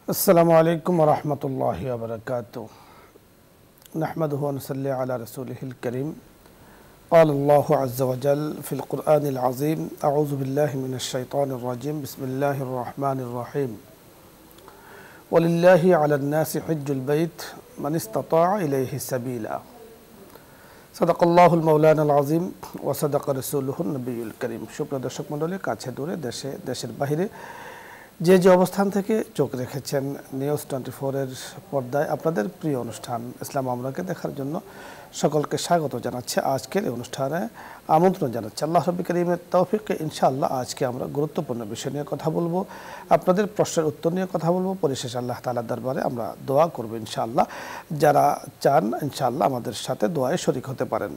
अस्सलामु अलैकुम व रहमतुल्लाहि व बरकातुहू नहमदुहु व नुसल्ली अला रसूलिहिल करीम क़ालल्लाहु अज़्ज़ा व जल फ़िल क़ुरआनिल अज़ीम अऊज़ु बिल्लाहि मिनश शैतानिर रजीम बिस्मिल्लाहिर रहमानिर रहीम वलिल्लाहि अलन नासि हिज्जुल बैत मन इस्तताअ इलैहि सबीला सदक़ल्लाहुल मौलानाल अज़ीम व सदक़ रसूलुहुन नबियुल करीम। সুপ্রিয় দর্শক মণ্ডলী, কাছে দূরে, দেশে দেশের বাইরে যে যে অবস্থান থেকে চোখ রেখেছেন নিউজ 24 এর পর্দায় আপনাদের প্রিয় অনুষ্ঠান ইসলাম আমরাকে দেখার জন্য সকলকে স্বাগত জানাচ্ছি। আজকের এই অনুষ্ঠানে আমন্ত্রণ জানাচ্ছি আল্লাহ রাব্বুল কারীমের তৌফিকে ইনশাআল্লাহ আজকে আমরা গুরুত্বপূর্ণ বিষয় নিয়ে কথা বলবো, আপনাদের প্রশ্নের উত্তর নিয়ে কথা বলবো, পরিশেষে আল্লাহ তাআলার দরবারে আমরা দোয়া করব ইনশাআল্লাহ। যারা চান ইনশাআল্লাহ আমাদের সাথে দোয়ায় শরীক হতে পারেন।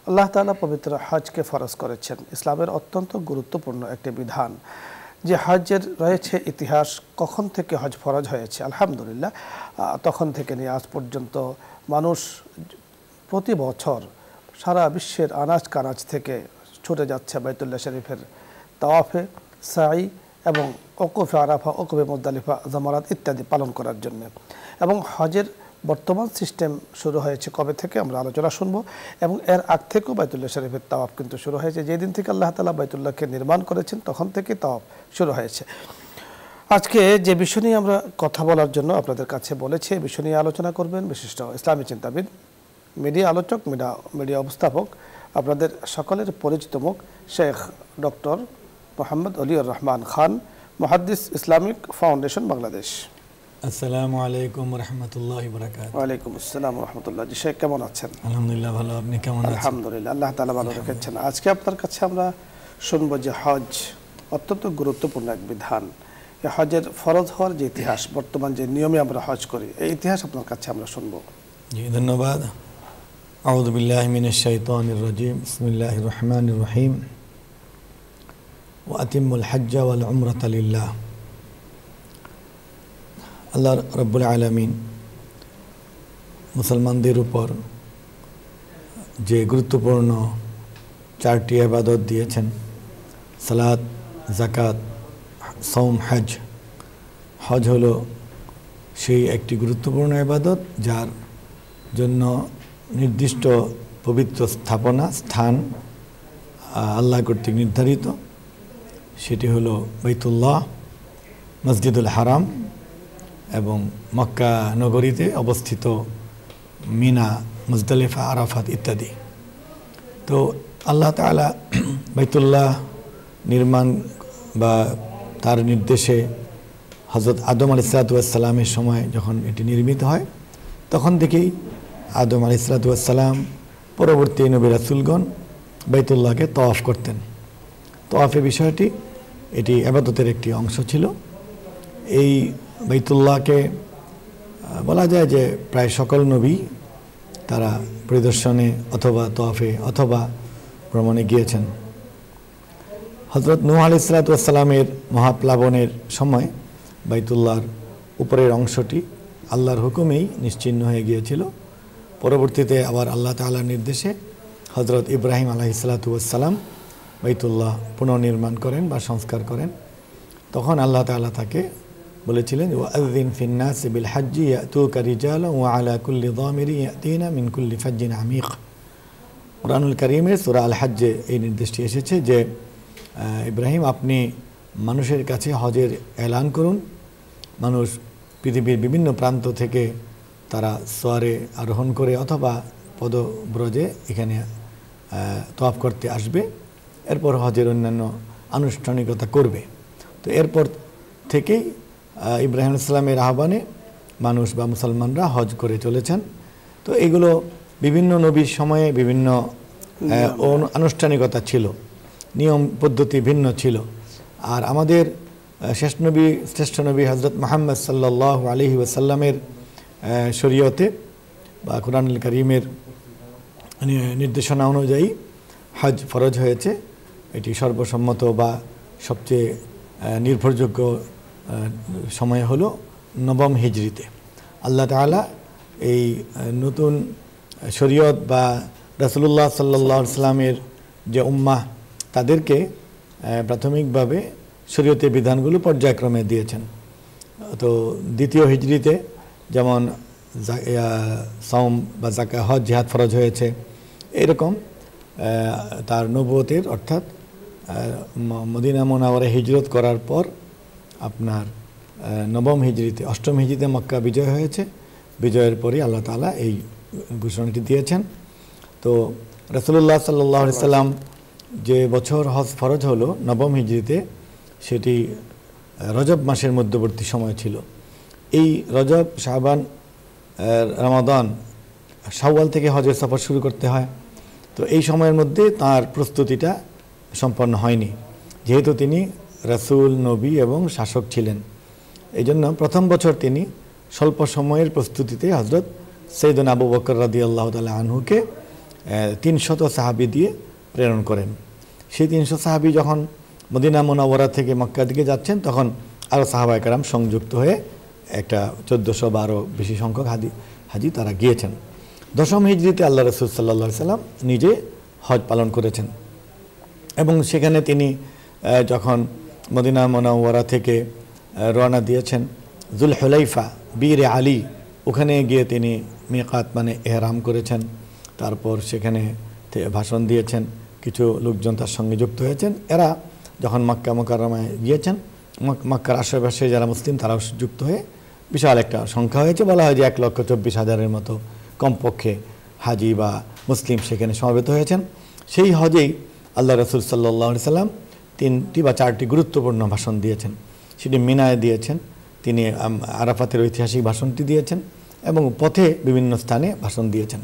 আল্লাহ তাআলা পবিত্র হজকে ফরজ করেছেন, ইসলামের অত্যন্ত গুরুত্বপূর্ণ একটি বিধান। যে হজের রয়েছে ইতিহাস, কখন থেকে হজ ফরজ হয়েছে, আলহামদুলিল্লাহ তখন থেকে নিয়ে আজ পর্যন্ত মানুষ প্রতি বছর সারা বিশ্বের আনাজ কানাজ থেকে ছুটে যাচ্ছে বাইতুল্লাহ শরীফের তাওয়াফে, সাই এবং ওকুফে আরাফা, ওকুফে মুজদালিফা, জামারাত ইত্যাদি পালন করার জন্য। এবং হজের বর্তমান সিস্টেম শুরু হয়েছে কবে থেকে আমরা আলোচনা শুনবো, এবং এর আগ থেকেও বাইতুল্লাহ শরীফের তাওয়াফ কিন্তু শুরু হয়েছে। যেদিন থেকে আল্লাহ তাআলা বাইতুল্লাহকে নির্মাণ করেছেন তখন থেকে তাওয়াফ শুরু হয়েছে। আজকে যে বিষয় নিয়ে আমরা কথা বলার জন্য আপনাদের কাছে বলেছি, এই বিষয় নিয়ে আলোচনা করবেন বিশিষ্ট ইসলামী চিন্তাবিদ, মিডিয়া আলোচক, মিডিয়া উপস্থাপক, আপনাদের সকলের পরিচিত মুখ শেখ ডক্টর মোহাম্মদ অলিউর রহমান খান, মুহাদ্দিস, ইসলামিক ফাউন্ডেশন, বাংলাদেশ। আসসালামু আলাইকুম ওয়া রাহমাতুল্লাহি ওয়া বারাকাতুহু। ওয়া আলাইকুম আসসালাম ওয়া রাহমাতুল্লাহ। জি শেখ, কেমন আছেন? আলহামদুলিল্লাহ ভালো, আপনি কেমন আছেন? আলহামদুলিল্লাহ, আল্লাহ তাআলা ভালো রেখেছেন। আজকে আপনার কাছে আমরা শুনবো যে হজ অত্যন্ত গুরুত্বপূর্ণ এক বিধান। এই হজের ফরজ হওয়ার যে ইতিহাস, বর্তমান যে নিয়মে আমরা হজ করি, এই ইতিহাস আপনার কাছে আমরা শুনবো। জি ধন্যবাদ। আউযু বিল্লাহি মিনাশ শাইতানির রাজীম, বিসমিল্লাহির রহমানির রহিম। ওয়া আতিম্মুল হজ্জা ওয়াল উমরাতা লিল্লাহ। আল্লাহ রাব্বুল আলামিন মুসলমানদের উপর যে গুরুত্বপূর্ণ 4টি ইবাদত দিয়েছেন, সালাত, যাকাত, সওম, হজ। হজ হলো সেই একটি গুরুত্বপূর্ণ ইবাদত যার জন্য নির্দিষ্ট পবিত্র স্থান আল্লাহ কর্তৃক নির্ধারিত। সেটি হলো বাইতুল্লাহ, মসজিদুল হারাম এবং মক্কা নগরীতে অবস্থিত মিনা, মুজদালিফা, আরাফাত ইত্যাদি। তো আল্লাহ তাআলা বাইতুল্লাহ নির্মাণ বা তার নির্দেশে হযরত আদম আলাইহিসসালামের সময় যখন এটি নির্মিত হয়, তখন থেকেই আদম আলাইহিসসালাম পরবর্তী নবী রাসূলগণ বাইতুল্লাহকে তওয়াফ করতেন। তওয়াফের বিষয়টি এটি ইবাদতের একটি অংশ ছিল। এই বাইতুল্লাহকে বলা যায় যে প্রায় সকল নবী তারা পরিদর্শনে অথবা তওয়াফে অথবা ভ্রমণে গিয়েছেন। হযরত নূহ আলাইহিসসালামের মহাপ্লাবনের সময় বাইতুল্লাহর উপরের অংশটি আল্লাহর হুকুমেই নিশ্চিহ্ন হয়ে গিয়েছিল। পরবর্তীতে আবার আল্লাহ তাআলার নির্দেশে হযরত ইব্রাহিম আলাইহিসসালাম বাইতুল্লাহ পুনর্নির্মাণ করেন বা সংস্কার করেন। তখন আল্লাহ তাআলা তাকে বলেছিলেন, ওয়াআযিন ফিন-নাসি বিল হজ্জি ইয়াতুকা রিজালান ওয়া আলা কুল্লি যামিরিন ইয়াতিনা মিন কুল্লি ফাজ্জিন আমিক। কুরআনুল কারীমের সূরা আল হজ্জে এই নির্দেশটি এসেছে যে ইব্রাহিম, আপনি মানুষের কাছে হজের এলান করুন। মানুষ পৃথিবীর বিভিন্ন প্রান্ত থেকে তারা সোয়ারে আরোহণ করে অথবা পদব্রজে এখানে তওয়াফ করতে আসবে, এরপর হজের অন্যান্য আনুষ্ঠানিকতা করবে। তো এরপর থেকেই ইব্রাহিম আলাইহিস সালামের আহ্বানে মানুষ বা মুসলমানরা হজ করে চলেছেন। তো এগুলো বিভিন্ন নবীর সময়ে বিভিন্ন আনুষ্ঠানিকতা ছিল, নিয়ম পদ্ধতি ভিন্ন ছিল। আর আমাদের শ্রেষ্ঠ নবী হযরত মুহাম্মদ সাল্লাল্লাহু আলাইহি ওয়াসাল্লামের শরীয়তে বা কুরআনুল কারীমের নির্দেশনা অনুযায়ী হজ ফরজ হয়েছে। এটি সর্বসম্মত বা সবচেয়ে নির্ভরযোগ্য সময় হলো নবম হিজরিতে। আল্লাহ তাআলা এই নতুন শরীয়ত বা রাসূলুল্লাহ সাল্লাল্লাহু আলাইহি ওয়াসাল্লামের যে উম্মাহ, তাদেরকে প্রাথমিকভাবে শরীয়তের বিধানগুলো পর্যায়ক্রমে দিয়েছেন। তো দ্বিতীয় হিজরিতে যেমন সাওম বা জাকা হজ জিহাদ ফরজ হয়েছে, এরকম তার নবুয়তের অর্থাৎ মদিনা মুনাওয়ারা হিজরত করার পর আপনার নবম হিজরিতে, অষ্টম হিজরিতে মক্কা বিজয় হয়েছে। বিজয়ের পরই আল্লাহ তাআলা এই ঘোষণাটি দিয়েছেন। তো রাসূলুল্লাহ সাল্লাল্লাহু আলাইহি সাল্লাম যে বছর হজ ফরজ হলো নবম হিজরিতে, সেটি রজব মাসের মধ্যবর্তী সময় ছিল। এই রজব, শাবান, রমাদান, শাওয়াল থেকে হজের সফর শুরু করতে হয়। তো এই সময়ের মধ্যে তার প্রস্তুতিটা সম্পন্ন হয়নি, যেহেতু তিনি রাসূল, নবী এবং শাসক ছিলেন। এই জন্য প্রথম বছর তিনি স্বল্প সময়ের প্রস্তুতিতে হজরত সৈয়দনা আবু বকর রাদিয়াল্লাহু তাআলা আনহুকে 300 সাহাবী দিয়ে প্রেরণ করেন। সেই 300 সাহাবী যখন মদিনা মুনাওয়ারা থেকে মক্কার দিকে যাচ্ছেন, তখন আরও সাহাবায়ে কেরাম সংযুক্ত হয়ে একটা 1400 বা আরও বেশি সংখ্যক হাজি তারা গিয়েছেন। দশম হিজরিতে আল্লাহ রাসূল সাল্লাল্লাহু আলাইহি সাল্লাম নিজে হজ পালন করেছেন এবং সেখানে তিনি যখন মদিনা মুনাওয়ারা থেকে রওনা দিয়েছেন, যুলহুলাইফা বীরে আলী, ওখানে গিয়ে তিনি মিকাত মানে ইহরাম করেছেন। তারপর সেখানে ভাষণ দিয়েছেন, কিছু লোকজন তার সঙ্গে যুক্ত হয়েছেন। এরা যখন মক্কা মুকাররমায় গিয়েছেন, মক্কার আশেপাশে যারা মুসলিম তারাও যুক্ত হয়ে বিশাল একটা সংখ্যা হয়েছে। বলা হয় যে 1,24,000-এর মতো কমপক্ষে হাজি বা মুসলিম সেখানে সমবেত হয়েছেন। সেই হজেই আল্লাহ রাসূল সাল্লাল্লাহু আলাইহি সাল্লাম 3টি বা 4টি গুরুত্বপূর্ণ ভাষণ দিয়েছেন। সেটি মিনায় দিয়েছেন, তিনি আরাফাতের ঐতিহাসিক ভাষণটি দিয়েছেন এবং পথে বিভিন্ন স্থানে ভাষণ দিয়েছেন।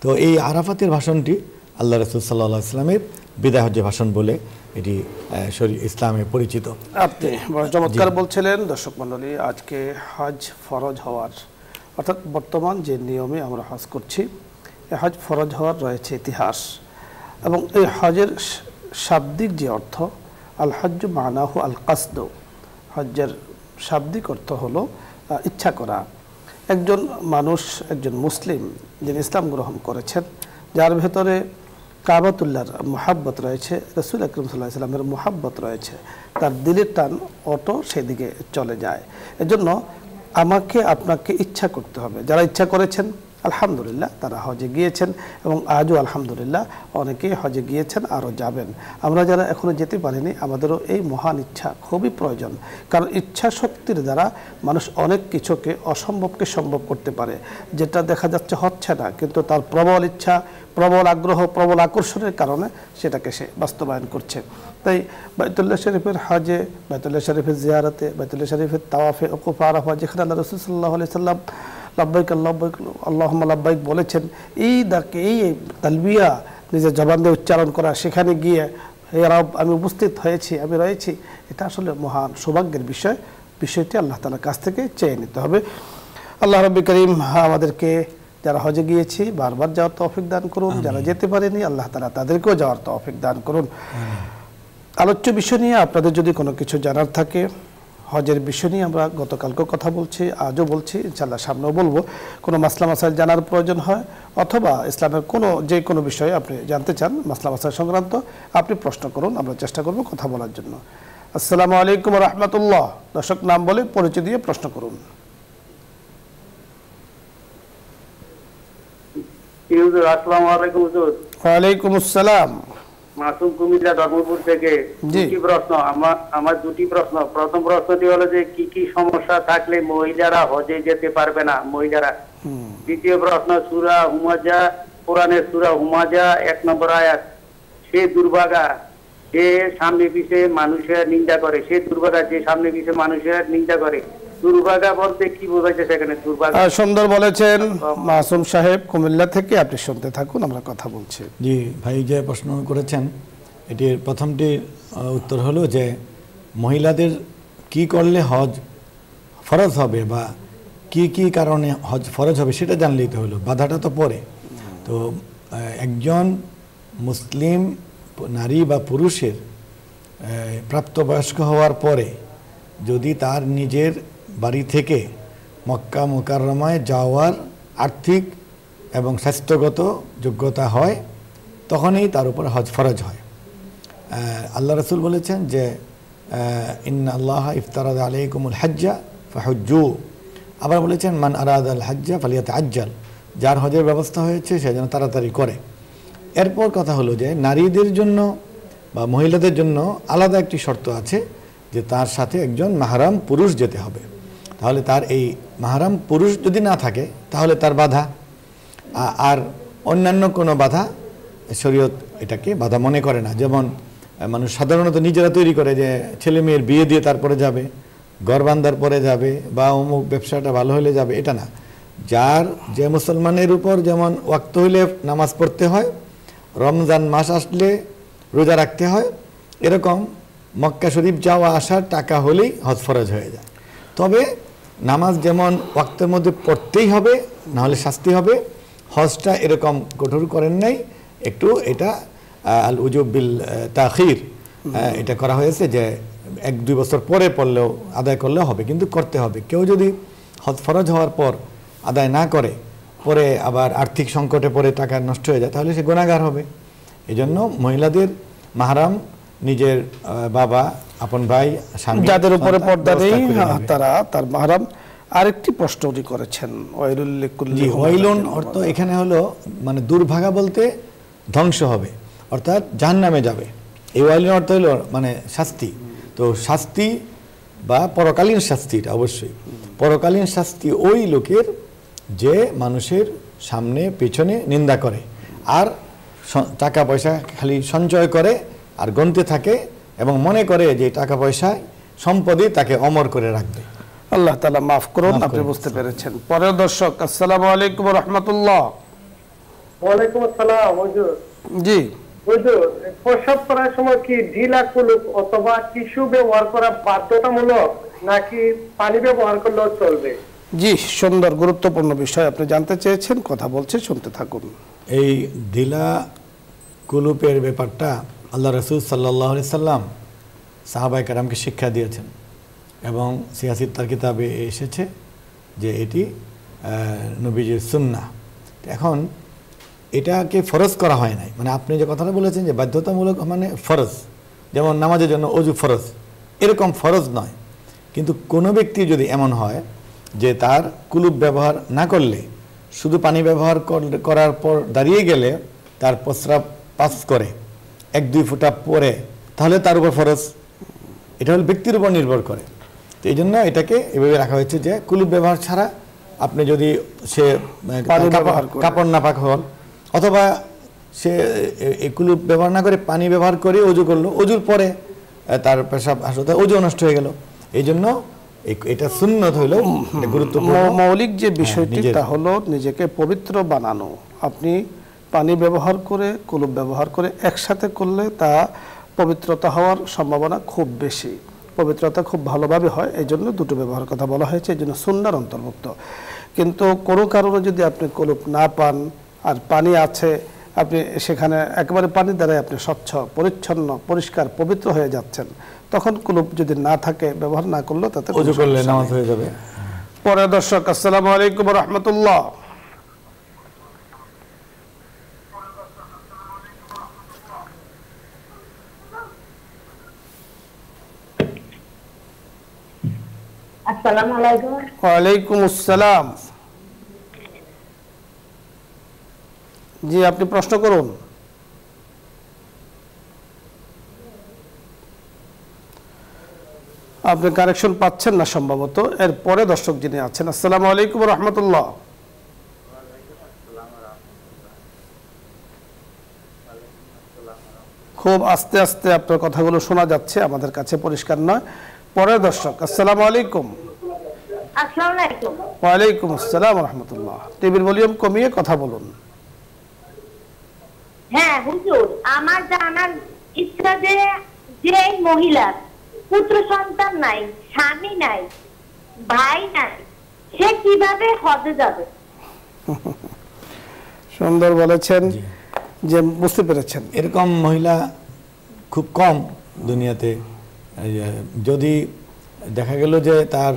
তো এই আরাফাতের ভাষণটি আল্লাহ রাসূল সাল্লাল্লাহু আলাইহি সাল্লামের বিদায় হজ্জের ভাষণ বলে এটি ইসলামে পরিচিত। আপনি বড় চমৎকার বলছিলেন। দর্শক মণ্ডলী, আজকে হজ ফরজ হওয়ার, অর্থাৎ বর্তমান যে নিয়মে আমরা হজ করছি, এই হজ ফরজ হওয়ার রয়েছে ইতিহাস এবং এই হজের শাব্দিক যে অর্থ, আল হজ্জু মানাহু আল কাসদ, হজ্জের শাব্দিক অর্থ হলো ইচ্ছা করা। একজন মানুষ, একজন মুসলিম যিনি ইসলাম গ্রহণ করেছেন, যার ভেতরে কাবাতুল্লাহর মুহাব্বত রয়েছে, রাসূল আকরাম সাল্লাল্লাহু আলাইহি ওয়াসাল্লামের মুহাব্বত রয়েছে, তার দিলের টান অটো সেদিকে চলে যায়। এজন্য আমাকে আপনাকে ইচ্ছা করতে হবে। যারা ইচ্ছা করেছেন আলহামদুলিল্লাহ তারা হজে গিয়েছেন এবং আজও আলহামদুলিল্লাহ অনেকেই হজে গিয়েছেন, আরও যাবেন। আমরা যারা এখনও যেতে পারিনি, আমাদেরও এই মহান ইচ্ছা খুবই প্রয়োজন। কারণ ইচ্ছা শক্তির দ্বারা মানুষ অনেক কিছুকে, অসম্ভবকে সম্ভব করতে পারে। যেটা দেখা যাচ্ছে হচ্ছে না, কিন্তু তার প্রবল ইচ্ছা, প্রবল আগ্রহ, প্রবল আকর্ষণের কারণে সেটাকে সে বাস্তবায়ন করছে। তাই বাইতুল্লাহ শরীফের হজে, বাইতুল্লাহ শরীফের জিয়ারতে, বাইতুল্লাহ শরীফের তাওয়াফে, ওকুফ আরাফা, যেখানে আল্লাহ রাসূল সাল্লাল্লাহু আলাইহি সাল্লাম লাব্বাইক আল্লাহুম্মা আল্লাহুম্মা লাব্বাইক বলেছেন, এই ডাকে, এই তালবিয়া নিজের জবান দিয়ে উচ্চারণ করা, সেখানে গিয়ে হে রব আমি উপস্থিত হয়েছি, আমি রয়েছি, এটা আসলে মহান সৌভাগ্যের বিষয়। বিষয়টি আল্লাহ তাআলার কাছ থেকে চেয়ে নিতে হবে। আল্লাহ রাব্বুল কারীম আমাদেরকে যারা হজে গিয়েছি বারবার যাওয়ার তৌফিক দান করুন, যারা যেতে পারেনি আল্লাহ তাআলা তাদেরকেও যাওয়ার তৌফিক দান করুন। আলোচ্য বিষয় নিয়ে আপনাদের যদি কোনো কিছু জানার থাকে, হজের বিষয় নিয়ে আমরা গতকালকেও কথা বলছি, আজও বলছি, ইনশাআল্লাহ সামনেও বলবো। কোনো মাসলা মাসাইল জানার প্রয়োজন হয় অথবা ইসলামের যে কোনো বিষয়ে আপনি জানতে চান, মাসলা মাসাইল সংক্রান্ত, আপনি প্রশ্ন করুন, আমরা চেষ্টা করব কথা বলার জন্য। আসসালামু আলাইকুম ওয়া রাহমাতুল্লাহ। দর্শক নাম বলে পরিচয় দিয়ে প্রশ্ন করুন। আসসালামু আলাইকুম হুজুর। ওয়ালাইকুম আসসালাম। মাসুম কুমিল্লা ধর্মপুর থেকে। দুটি প্রশ্ন আমার দুটি প্রশ্ন। প্রথম প্রশ্নটি হলো যে কি কি সমস্যা থাকলে মহিলারা হজে যেতে পারবে না মহিলারা। দ্বিতীয় প্রশ্ন, সূরা হুমাজা, কোরআনের সূরা হুমাজা 1 নম্বর আয়াত, সে দুর্ভাগা যে সামনে পিছে মানুষের নিন্দা করে, সে দুর্ভাগা যে সামনে পিছে মানুষের নিন্দা করে। দুর্ভাগা বলতে কি বোঝাচ্ছে সেখানে? দুর্ভাগা সুন্দর বলেছেন মাসুম সাহেব কুমিল্লা থেকে। আপনি শুনতে থাকুন, আমরা কথা বলছি। জি ভাই, যে প্রশ্ন করেছেন এটির প্রথমটির উত্তর হলো যে মহিলাদের কি করলে হজ ফরজ হবে বা কি কি কারণে হজ ফরজ হবে সেটা জানলেই তো হলো, বাধাটা তো পরে। তো একজন মুসলিম নারী বা পুরুষের প্রাপ্তবয়স্ক হওয়ার পরে যদি তার নিজের বাড়ি থেকে মক্কা মুকাররমায় যাওয়ার আর্থিক এবং স্বাস্থ্যগত যোগ্যতা হয়, তখনই তার উপর হজ ফরজ হয়। আল্লাহ রাসূল বলেছেন যে ইন্না আল্লাহ ইফতারাদা আলাইকুমুল হজ্জা ফাহুজ্জু। আবার বলেছেন মান আরাদাল হাজ্জা ফালিয়াতাআজ্জাল, যার হজের ব্যবস্থা হয়েছে সে যেন তাড়াতাড়ি করে। এরপর কথা হলো যে নারীদের জন্য বা মহিলাদের জন্য আলাদা একটি শর্ত আছে যে তার সাথে একজন মাহরাম পুরুষ যেতে হবে। তাহলে তার এই মাহরাম পুরুষ যদি না থাকে তাহলে তার বাধা, আর অন্যান্য কোনো বাধা শরীয়ত এটাকে বাধা মনে করে না। যেমন মানুষ সাধারণত নিজেরা তৈরি করে যে ছেলে মেয়ের বিয়ে দিয়ে তারপরে যাবে, ঘর বান্ধার পরে যাবে, বা অমুক ব্যবসাটা ভালো হলে যাবে, এটা না। যার যে মুসলমানের উপর যেমন ওয়াক্ত হইলে নামাজ পড়তে হয়, রমজান মাস আসলে রোজা রাখতে হয়, এরকম মক্কা শরীফ যাওয়া আসার টাকা হলেই হজ ফরজ হয়ে যায়। তবে নামাজ যেমন ওয়াক্তের মধ্যে পড়তেই হবে, নাহলে শাস্তি হবে, হজটা এরকম কঠোর করেন নাই, একটু এটা আল উজুব বিল তাখির এটা করা হয়েছে যে 1-2 বছর পরে পড়লেও আদায় করলেও হবে, কিন্তু করতে হবে। কেউ যদি হজ ফরজ হওয়ার পর আদায় না করে, পরে আবার আর্থিক সংকটে পড়ে টাকা নষ্ট হয়ে যায়, তাহলে সে গুনাহগার হবে। এই জন্য মহিলাদের মাহরাম নিজের বাবা, আপন ভাই, স্বামী, যাদের উপরে পর্দা নেই তারা তার মাহরাম। আরেকটি প্রশ্ন উনি করেছেন, ওয়াইলুল লিকুল্লি, ওয়াইলুন অর্থ এখানে হলো মানে দুর্ভাগা বলতে ধ্বংস হবে, অর্থাৎ জাহান্নামে যাবে। এই ওয়াইলুন অর্থ হলো মানে শাস্তি। তো শাস্তি বা পরকালীন শাস্তিটা অবশ্যই পরকালীন শাস্তি ওই লোকের যে মানুষের সামনে পেছনে নিন্দা করে আর টাকা পয়সা খালি সঞ্চয় করে আর গণতে থাকে এবং মনে করে যে টাকা পয়সায় সম্পদই তাকে অমর করে রাখবে। আল্লাহ তাআলা মাফ করুন। আপনি বুঝতে পেরেছেন। পরের দর্শক, আসসালামু আলাইকুম ওয়া রাহমাতুল্লাহ। ওয়ালাইকুম আসসালাম। হুজুর, জি হুজুর, প্রসব করার সময় কি ঢিলা কুলুপ অথবা টিস্যু ব্যবহার করা বাধ্যতামূলক নাকি পানি ব্যবহার করলেও চলবে? জি, সুন্দর গুরুত্বপূর্ণ বিষয় আপনি জানতে চেয়েছেন, কথা বলছে, শুনতে থাকুন। এই ঢিলা কুলুপের ব্যাপারটা আল্লাহ রাসূল সাল্লাল্লাহু আলাইহি সাল্লাম সাহাবায়ে কেরামকে শিক্ষা দিয়েছেন এবং সিয়াসিত্তার কিতাবে এসেছে যে এটি নবীজির সুন্নাহ। এখন এটাকে ফরজ করা হয় নাই, মানে আপনি যে কথাটা বলেছেন যে বাধ্যতামূলক মানে ফরজ, যেমন নামাজের জন্য অজু ফরজ, এরকম ফরজ নয়। কিন্তু কোনো ব্যক্তি যদি এমন হয় যে তার কুলুপ ব্যবহার না করলে শুধু পানি ব্যবহার করার পর দাঁড়িয়ে গেলে তার প্রস্রাব পাস করে 1-2 ফোঁটা পরে, তাহলে তার উপর ফরজ। এটা হল ব্যক্তির উপর নির্ভর করে। তো এই জন্য এটাকে এভাবে রাখা হয়েছে যে কুলুপ ব্যবহার ছাড়া আপনি যদি সে কাপড় নাপাক হল অথবা সে এই কুলুপ ব্যবহার না করে পানি ব্যবহার করে অজু করলো, অজুর পরে তার পেশাব আসলে অজু নষ্ট হয়ে গেল। এই জন্য এটা সুন্নত হলো গুরুত্বপূর্ণ। মৌলিক যে বিষয়টি তা হলো নিজেকে পবিত্র বানানো। আপনি পানি ব্যবহার করে কুলুপ ব্যবহার করে একসাথে করলে তা পবিত্রতা হওয়ার সম্ভাবনা খুব বেশি, পবিত্রতা খুব ভালোভাবে হয়। এই জন্য দুটো ব্যবহার কথা বলা হয়েছে, এই জন্য সুন্নাহর অন্তর্ভুক্ত। কিন্তু কোনো কারণে যদি আপনি কুলুপ না পান আর পানি আছে, আপনি সেখানে একেবারে পানি দ্বারাই আপনি স্বচ্ছ, পরিচ্ছন্ন, পরিষ্কার, পবিত্র হয়ে যাচ্ছেন, তখন কুলুপ যদি না থাকে ব্যবহার না করলেও তাতে ওযু করলে নামাজ হয়ে যাবে। পরে দর্শক, আসসালামু আলাইকুম ওয়া রাহমাতুল্লাহ। আসসালামু আলাইকুম। ওয়ালাইকুম আসসালাম। জি, আপনি প্রশ্ন করুন। আপনি কারেকশন পাচ্ছেন না সম্ভবত। এর পরে দর্শক যিনি আছেন, আসসালামু আলাইকুম ওয়া রাহমাতুল্লাহ। খুব আস্তে আস্তে আপনার কথাগুলো শোনা যাচ্ছে, আমাদের কাছে পরিষ্কার নয়। পরের দর্শক, আসসালামু আলাইকুম। আসসালামু আলাইকুম। ওয়ালাইকুম আসসালাম ওয়া রাহমাতুল্লাহ। টিভির ভলিউম কমিয়ে কথা বলুন। হ্যাঁ হুজুর, আমার জানার ইচ্ছা যে যে মহিলার পুত্র সন্তান নাই, স্বামী নাই, ভাই নাই, সে কিভাবে হজে যাবে? সুন্দর বলেছেন, যে বুঝতে পেরেছেন। এরকম মহিলা খুব কম দুনিয়াতে। যদি দেখা গেল যে তার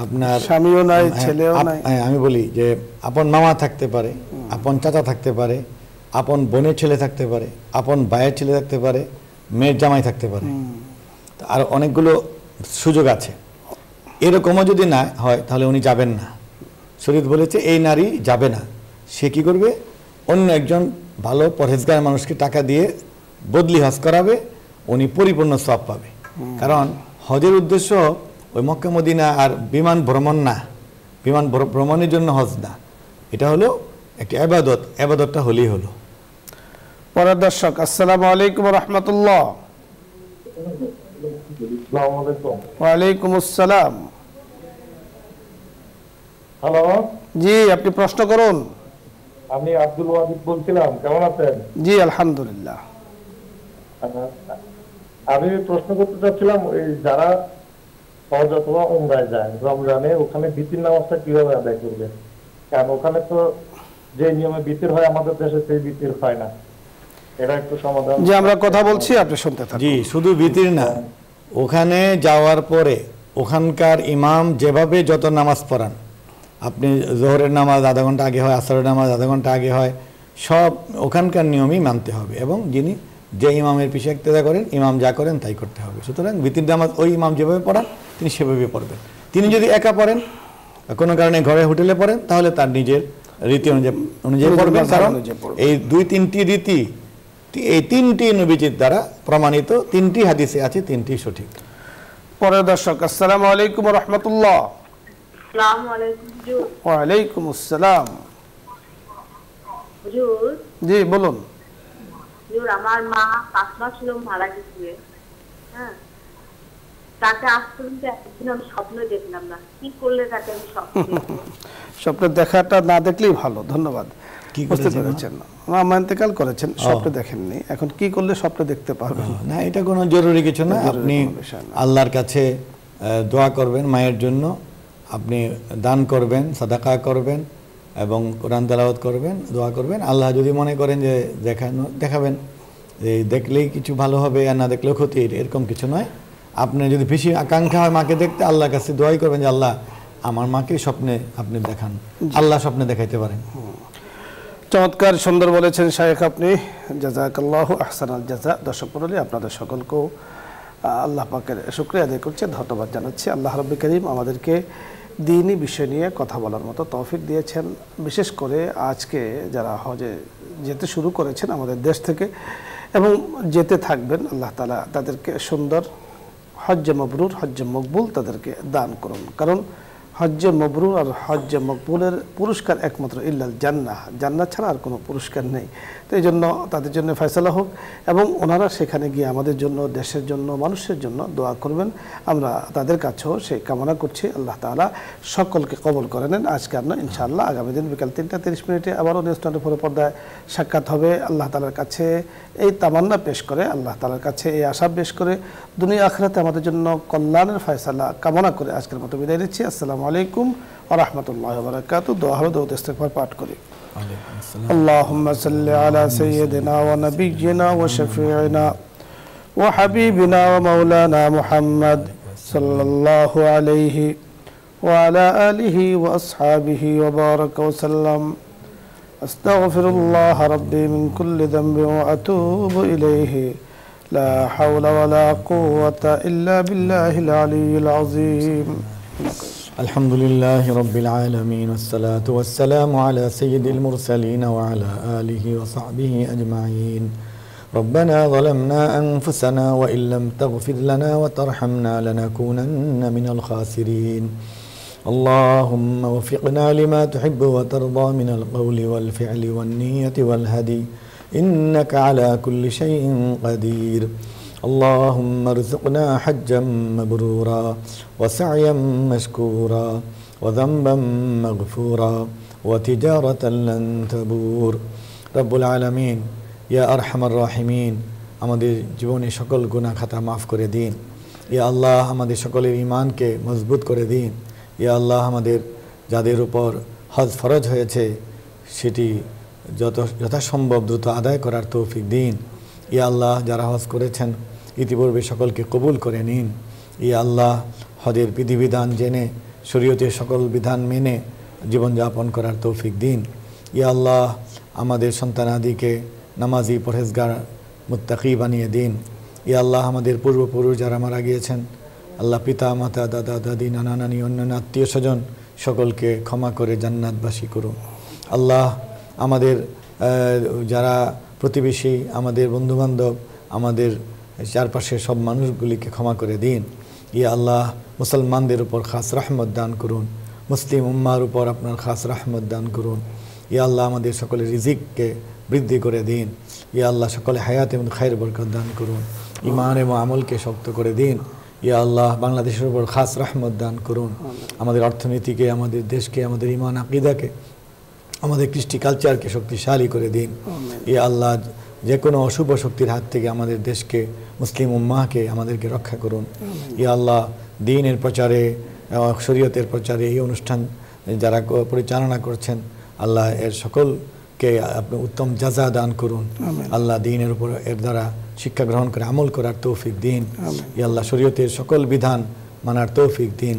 আপনার স্বামীও নাই, ছেলেও নাই, আমি বলি যে আপন মামা থাকতে পারে, আপন চাচা থাকতে পারে, আপন বোনের ছেলে থাকতে পারে, আপন ভাইয়ের ছেলে থাকতে পারে, মেয়ের জামাই থাকতে পারে, আর অনেকগুলো সুযোগ আছে। এরকমও যদি না হয় তাহলে উনি যাবেন না। শরীয়ত বলেছে এই নারী যাবে না। সে কি করবে? অন্য একজন ভালো পরহেজগার মানুষকে টাকা দিয়ে বদলি হজ করাবে, উনি পরিপূর্ণ সওয়াব পাবে। কারণ হজের উদ্দেশ্য ওই মক্কা মদিনা আর বিমান ভ্রমণ না, বিমান ভ্রমণের জন্য হজ না, এটা হলো একটা ইবাদত, ইবাদতটা হলেই হলো। পরের দর্শক, আসসালামু আলাইকুম রহমতুল্লাহ। ওয়ালাইকুম আসসালাম। হ্যালো, জি আপনি প্রশ্ন করুন। আমি আব্দুল ওয়াহিদ বলছিলাম, কেমন আছেন? জি আলহামদুলিল্লাহ। আমি প্রশ্ন করতে চাচ্ছিলাম, এই যারা হজ অথবা উমরায় যায় রমজানে, ওখানে বিতির নামাজটা কিভাবে আদায় করবে? কারণ ওখানে তো যে নিয়মে বিতির হয় আমাদের দেশে সেই বিতির হয় না, এটা একটু সমাধান। জি আমরা কথা বলছি, আপনি শুনতে থাকুন। জি, শুধু বিতির না, ওখানে যাওয়ার পরে ওখানকার ইমাম যেভাবে যত নামাজ পড়ান, আপনি জোহরের নামাজ আধা ঘন্টা আগে হয়, আসরের নামাজ আধা ঘন্টা আগে হয়, সব ওখানকার নিয়মই মানতে হবে এবং যিনি যে ইমামের পিছিয়ে ইক্তেদা করেন, ইমাম যা করেন তাই করতে হবে। সুতরাং বিতির নামাজ ওই ইমাম যেভাবে পড়ান তিনি সেভাবে পড়বেন। তিনি যদি একা পড়েন, কোনো কারণে ঘরে হোটেলে পড়েন, তাহলে তার নিজের রীতি অনুযায়ী পড়বেন। কারণ এই দুই তিনটি রীতি, এই তিনটি নবীজির দ্বারা প্রমাণিত, তিনটি হাদিসে আছে, তিনটি সঠিক। পরের দর্শক, আসসালামু আলাইকুম রহমতুল্লাহ। আসসালামু আলাইকুম হুজুর। ওয়ালাইকুম আসসালাম। হুজুর, জি বলুন। হুজুর আমার মা 5 মাস হলো মারা গেছে। হ্যাঁ, তাকে আজ পর্যন্ত একদিন আমি স্বপ্ন দেখলাম না। কি করলে তাকে আমি স্বপ্ন দেখব? স্বপ্ন দেখাটা না দেখলেই ভালো। ধন্যবাদ। কি বুঝতে করেছেন? পেরেছেন, মা ইন্তেকাল করেছেন, স্বপ্ন দেখেননি, এখন কি করলে স্বপ্ন দেখতে পারবেন? না, এটা কোনো জরুরি কিছু না। আপনি আল্লাহর কাছে দোয়া করবেন মায়ের জন্য, আপনি দান করবেন, সাদাকা করবেন এবং কোরআন তেলাওয়াত করবেন, দোয়া করবেন। আল্লাহ যদি মনে করেন যে দেখাবেন, যে দেখলেই কিছু ভালো হবে আর না দেখলেও ক্ষতি, এরকম কিছু নয়। আপনার যদি বেশি আকাঙ্ক্ষা হয় মাকে দেখতে, আল্লাহর কাছে দোয়াই করবেন যে আল্লাহ আমার মাকে স্বপ্নে আপনি দেখান। আল্লাহ স্বপ্নে দেখাইতে পারেন। চমৎকার, সুন্দর বলেছেন শায়েখ আপনি, জাযাকাল্লাহু আহসানাল জাযা। দর্শক মণ্ডলী, আপনাদের সকলকেও আল্লাহ পাকের শুকরিয়া আদায় করছে, ধন্যবাদ জানাচ্ছি। আল্লাহ রাব্বুল কারীম আমাদেরকে দ্বীনি বিষয় নিয়ে কথা বলার মতো তৌফিক দিয়েছেন। বিশেষ করে আজকে যারা হজে যেতে শুরু করেছেন আমাদের দেশ থেকে এবং যেতে থাকবেন, আল্লাহ তাআলা তাদেরকে সুন্দর হজ্জে মবরুর, হজ্জে মকবুল তাদেরকে দান করুন। কারণ হজ্জে মবরুর আর হজ্জে মকবুলের পুরস্কার একমাত্র ইল্লাল জান্নাহ, জান্নাত ছাড়া আর কোনো পুরস্কার নেই। তো এই জন্য তাদের জন্য ফয়সালা হোক এবং ওনারা সেখানে গিয়ে আমাদের জন্য, দেশের জন্য, মানুষের জন্য দোয়া করবেন। আমরা তাদের কাছেও সেই কামনা করছি। আল্লাহ তাআলা সকলকে কবুল করে নেন। আজকে আমরা ইনশাআল্লাহ আগামী দিন বিকাল 3টা 30 মিনিটে আবারও নিউজ 24 পর্দায় সাক্ষাৎ হবে। আল্লাহ তাআলার কাছে এই তামান্না পেশ করে, আল্লাহ তাআলার কাছে এই আশা পেশ করে, দুনিয়া আখিরাতে আমাদের জন্য কল্যাণের ফয়সালা কামনা করে আজকের মতো বিদায় নিচ্ছি। আসসালামু আলাইকুম ওয়া রাহমাতুল্লাহি ওয়া বারাকাতুহু। দোয়া হবে, দরুদ ইস্তিগফার পাঠ করি। اللهم صل على سيدنا ونبينا وشفيعنا وحبيبنا ومولانا محمد صلى الله عليه وعلى آله وأصحابه وبارك وسلم. أستغفر الله ربي من كل ذنب وأتوب إليه. لا حول ولا قوة إلا بالله العلي العظيم. الحمد لله رب العالمين، والصلاة والسلام على سيد المرسلين وعلى آله وصحبه أجمعين. ربنا ظلمنا أنفسنا وإن لم تغفر لنا وترحمنا لنكونن من الخاسرين. اللهم وفقنا لما تحب وترضى من القول والفعل والنية والهدي، إنك على كل شيء قدير. اللهم ارزقنا حجا مبرورا وسعيا مشكورا وذنبا مغفورا وتجارة لن تبور. رب العالمين ইয়া আরহামার রাহিমিন, আমাদের জীবনে সকল গুনাহ খাতা মাফ করে দিন। ইয়া আল্লাহ আমাদের সকলের ঈমানকে মজবুত করে দিন। ইয়া আল্লাহ আমাদের যাদের উপর হজ ফরজ হয়েছে সেটি যথাসম্ভব দ্রুত আদায় করার তৌফিক দিন। ইয়া আল্লাহ যারা হজ করেছেন ইতিপূর্বে সকলকে কবুল করে নিন। ইয়া আল্লাহ হজের বিধিবিধান জেনে শরীয়তের সকল বিধান মেনে জীবনযাপন করার তৌফিক দিন। ইয়া আল্লাহ আমাদের সন্তানাদিকে নামাজি পরহেজগার মুত্তাকি বানিয়ে দিন। ইয়া আল্লাহ আমাদের পূর্বপুরুষ যারা মারা গিয়েছেন আল্লাহ পিতা মাতা দাদা দাদি নানা নানি অন্যান্য আত্মীয় স্বজন সকলকে ক্ষমা করে জান্নাতবাসী করুন। আল্লাহ আমাদের যারা প্রতিবেশী, আমাদের বন্ধুবান্ধব, আমাদের চারপাশের সব মানুষগুলিকে ক্ষমা করে দিন। ইয়া আল্লাহ মুসলমানদের উপর খাস রহমত দান করুন, মুসলিম উম্মার উপর আপনার খাস রহমত দান করুন। ইয়া আল্লাহ আমাদের সকলের রিজিককে বৃদ্ধি করে দিন। ইয়া আল্লাহ সকলে হায়াত এবং খায়ের বরকত দান করুন, ঈমান এবং আমলকে শক্ত করে দিন। ইয়া আল্লাহ বাংলাদেশের উপর খাস রহমত দান করুন, আমাদের অর্থনীতিকে, আমাদের দেশকে, আমাদের ঈমান আকীদাকে, আমাদের কৃষ্টি কালচারকে শক্তিশালী করে দিন। ইয়া আল্লাহ যে কোনো অশুভ শক্তির হাত থেকে আমাদের দেশকে, মুসলিম উম্মাহকে আমাদেরকে রক্ষা করুন। ইয়া আল্লাহ দ্বীনের প্রচারে, শরীয়তের প্রচারে এই অনুষ্ঠান যারা পরিচালনা করছেন, আল্লাহ এর সকলকে আপনি উত্তম জাযা দান করুন। আল্লাহ দ্বীনের উপর এর দ্বারা শিক্ষা গ্রহণ করে আমল করার তৌফিক দিন। ইয়া আল্লাহ শরীয়তের সকল বিধান মানার তৌফিক দিন।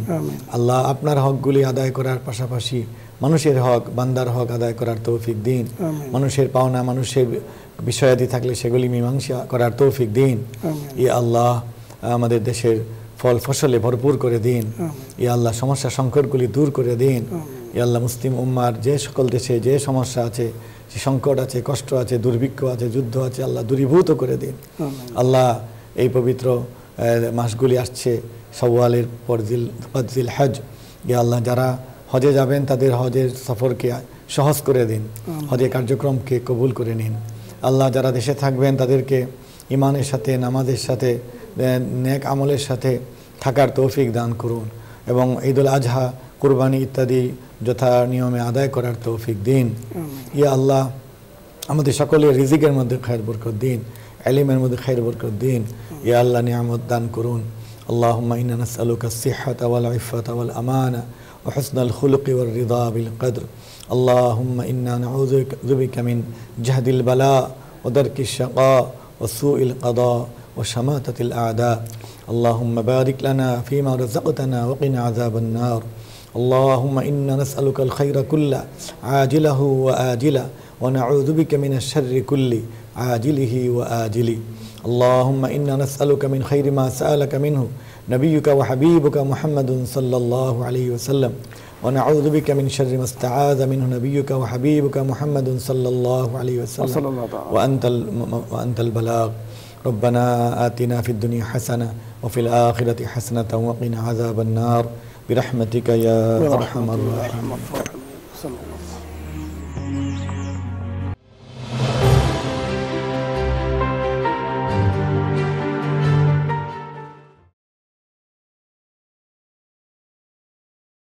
আল্লাহ আপনার হকগুলি আদায় করার পাশাপাশি মানুষের হক, বান্দার হক আদায় করার তৌফিক দিন। মানুষের পাওনা, মানুষের বিষয়াদি থাকলে সেগুলি মীমাংসা করার তৌফিক দিন। ইয়া আল্লাহ আমাদের দেশের ফল ফসলে ভরপুর করে দিন। ইয়া আল্লাহ সমস্যা সংকটগুলি দূর করে দিন। ইয়া আল্লাহ মুসলিম উম্মার যে সকল দেশে যে সমস্যা আছে, যে সংকট আছে, কষ্ট আছে, দুর্ভিক্ষ আছে, যুদ্ধ আছে, আল্লাহ দূরীভূত করে দিন। আল্লাহ এই পবিত্র মাসগুলি আসছে, শাওয়ালের পর জিল হজ। ইয়া আল্লাহ যারা হজে যাবেন তাদের হজের সফরকে সহজ করে দিন, হজের কার্যক্রমকে কবুল করে নিন। আল্লাহ যারা দেশে থাকবেন তাদেরকে ঈমানের সাথে, নামাজের সাথে, নেক আমলের সাথে থাকার তৌফিক দান করুন এবং ঈদুল আজহা, কুরবানি ইত্যাদি যথা নিয়মে আদায় করার তৌফিক দিন। ইয়া আল্লাহ আমাদের সকলের রিজিকের মধ্যে খায়ের বরকত দিন, ইলমের মধ্যে খায়ের বরকত দিন। ইয়া আল্লাহ নিয়ামত দান করুন। আল্লাহুম্মা ইন্না নাসআলুকা আস-সিহহাতা ওয়াল ইফাতা ওয়াল আমানা ওয়া হুসনাল খুলুকি ওয়ার রিদা বিল কদর। আল্লাহুম্মা ইন্না নাউযু বিকা মিন জাহদিল বালা ওয়া দারকিশ শাকা ওয়া সুইল কাদা ওয়া শামাতাতিল আ'দা। আল্লাহুম্মা বারিক লানা ফীমা রাযাকতানা ওয়া কিনা আযাবান নার। اللهم إنا نسألك الخير كله عاجله وآجله ونعوذ بك من الشر كله عاجله وآجله. اللهم إنا نسألك من خير ما سألك منه نبيك وحبيبك محمد صلى الله عليه وسلم ونعوذ بك من شر ما استعاذ منه نبيك وحبيبك محمد صلى الله عليه وسلم وأنت البلاغ. ربنا آتنا في الدنيا حسنة وفي الآخرة حسنة وقنا عذاب النار برحمتك يا أرحم الراحمين.